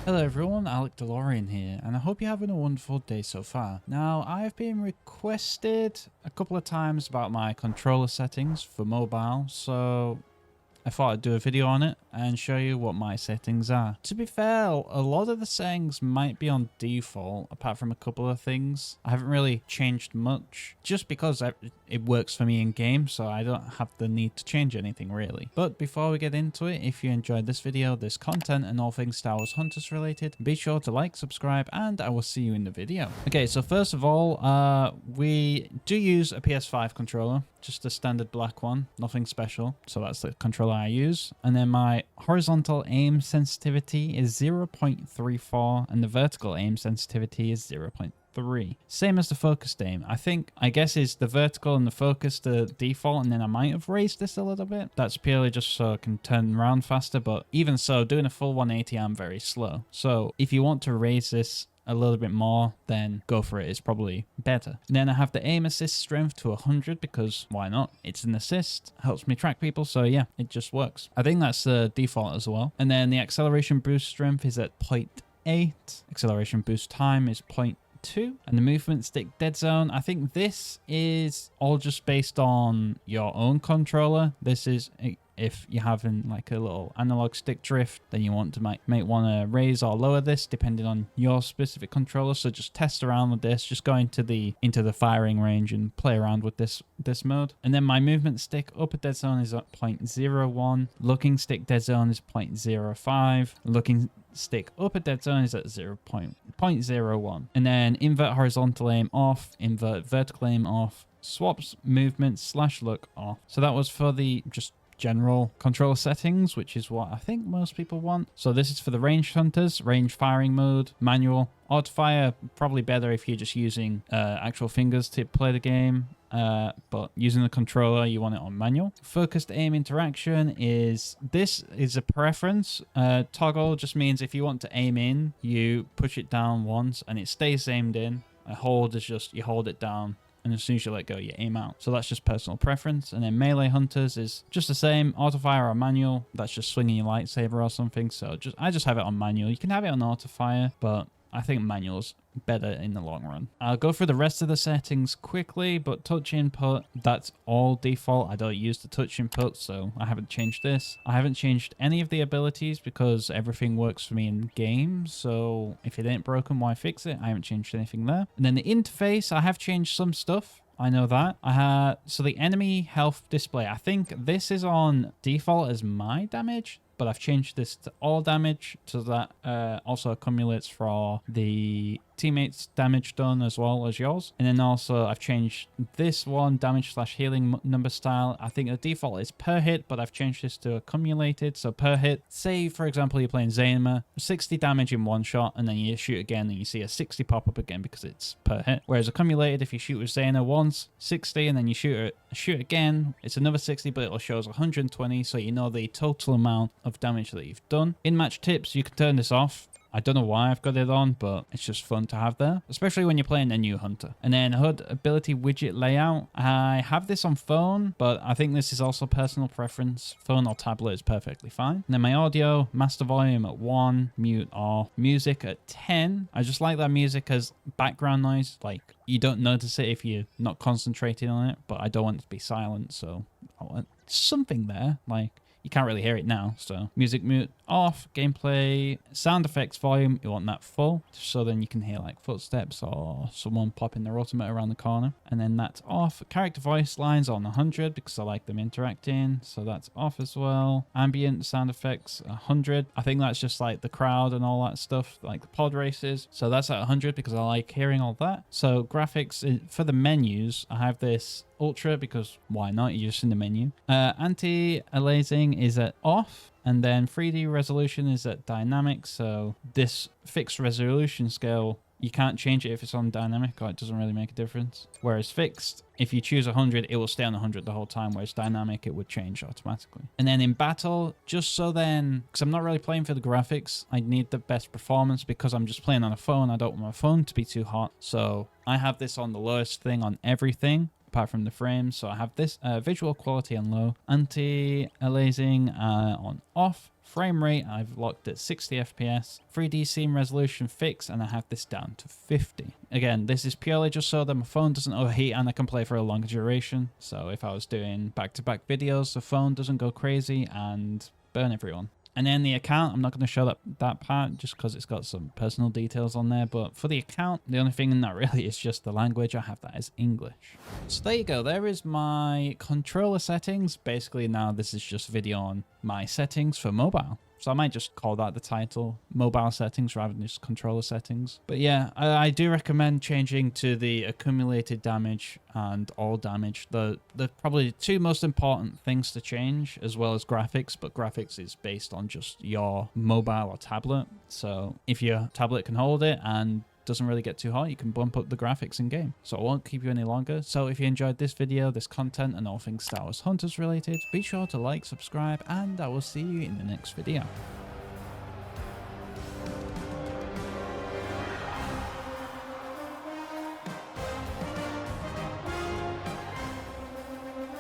Hello everyone, Alec DeLorean here, and I hope you're having a wonderful day so far. Now, I've been requested a couple of times about my controller settings for mobile, so I thought I'd do a video on it and show you what my settings are. To be fair, a lot of the settings might be on default, apart from a couple of things. I haven't really changed much, just because it works for me in game, so I don't have the need to change anything really. But before we get into it, if you enjoyed this video, this content, and all things Star Wars Hunters related, be sure to like, subscribe, and I will see you in the video. Okay, so first of all, we do use a PS5 controller, just a standard black one, nothing special. So that's the controller I use. And then my horizontal aim sensitivity is 0.34 and the vertical aim sensitivity is 0.3. Same as the focused aim. I guess is the vertical and the focus the default, and then I might have raised this a little bit. That's purely just so I can turn around faster, but even so, doing a full 180 I'm very slow. So if you want to raise this a little bit more, then go for it. It's probably better. And then I have the aim assist strength to 100 because why not? It's an assist, helps me track people, so yeah, it just works. I think that's the default as well. And then the acceleration boost strength is at 0.8, acceleration boost time is 0.2, and the movement stick dead zone, I think this is all just based on your own controller. This is if you're having like a little analog stick drift, then you want to might want to raise or lower this depending on your specific controller. So just test around with this, just go into the firing range and play around with this mode. And then my movement stick upper dead zone is at 0.01, looking stick dead zone is 0.05, looking stick upper dead zone is at 0.01, and then invert horizontal aim off, invert vertical aim off, swaps movement / look off. So that was for the just general control settings, which is what I think most people want. So this is for the ranged hunters, range firing mode, manual. Auto fire, probably better if you're just using actual fingers to play the game. But using the controller, you want it on manual. Focused aim interaction is a preference. Toggle just means if you want to aim in, you push it down once and it stays aimed in. A hold is just you hold it down, and as soon as you let go, you aim out. So that's just personal preference. And then melee hunters is just the same, auto fire or manual. That's just swinging your lightsaber or something. So I just have it on manual. You can have it on auto fire, but I think manual's better in the long run. I'll go through the rest of the settings quickly, but touch input, that's all default. I don't use the touch input, so I haven't changed this. I haven't changed any of the abilities because everything works for me in game. So if it ain't broken, why fix it? I haven't changed anything there. And then the interface, I have changed some stuff. I know that. So the enemy health display, I think this is on default as my damage, but I've changed this to all damage so that also accumulates for the teammates damage done as well as yours. And then also I've changed this one, damage / healing number style. I think the default is per hit, but I've changed this to accumulated. So per hit, say for example you're playing Zayma, 60 damage in one shot, and then you shoot again and you see a 60 pop up again because it's per hit. Whereas accumulated, if you shoot with Zayna once, 60, and then you shoot again, it's another 60, but it'll show us 120, so you know the total amount of damage that you've done. In match tips, you can turn this off. I don't know why I've got it on, but it's just fun to have there, especially when you're playing a new hunter. And then HUD ability widget layout. I have this on phone, but I think this is also personal preference. Phone or tablet is perfectly fine. And then my audio, master volume at 1, mute off, music at 10. I just like that music as background noise. Like, you don't notice it if you're not concentrating on it, but I don't want it to be silent, so I want something there, like, you can't really hear it now. So music mute off, gameplay, sound effects volume, you want that full, so then you can hear like footsteps or someone popping their ultimate around the corner. And then that's off. Character voice lines on 100 because I like them interacting, so that's off as well. Ambient sound effects 100. I think that's just like the crowd and all that stuff, like the pod races, so that's at 100 because I like hearing all that. So graphics for the menus, I have this ultra because why not? You're just in the menu. Anti-aliasing is at off, and then 3D resolution is at dynamic. So this fixed resolution scale, you can't change it if it's on dynamic, or it doesn't really make a difference. Whereas fixed, if you choose 100, it will stay on 100 the whole time, whereas dynamic, it would change automatically. And then in battle, just so then, because I'm not really playing for the graphics, I need the best performance because I'm just playing on a phone. I don't want my phone to be too hot. So I have this on the lowest thing on everything, apart from the frames. So I have this visual quality on low, anti-aliasing on off, Frame rate, I've locked at 60 FPS. 3D scene resolution fixed, and I have this down to 50. Again, this is purely just so that my phone doesn't overheat and I can play for a longer duration. So if I was doing back-to-back videos, the phone doesn't go crazy and burn everyone. And then the account, I'm not going to show that part just because it's got some personal details on there. But for the account, the only thing in that really is just the language. I have that as English. So there you go. There is my controller settings. Basically now this is just video on my settings for mobile. So I might just call that the title, mobile settings rather than just controller settings. But yeah, I do recommend changing to the accumulated damage and all damage. The probably two most important things to change, as well as graphics, but graphics is based on just your mobile or tablet. So if your tablet can hold it and doesn't really get too hot, you can bump up the graphics in game. So I won't keep you any longer. So if you enjoyed this video, this content, and all things Star Wars Hunters related, be sure to like, subscribe, and I will see you in the next video.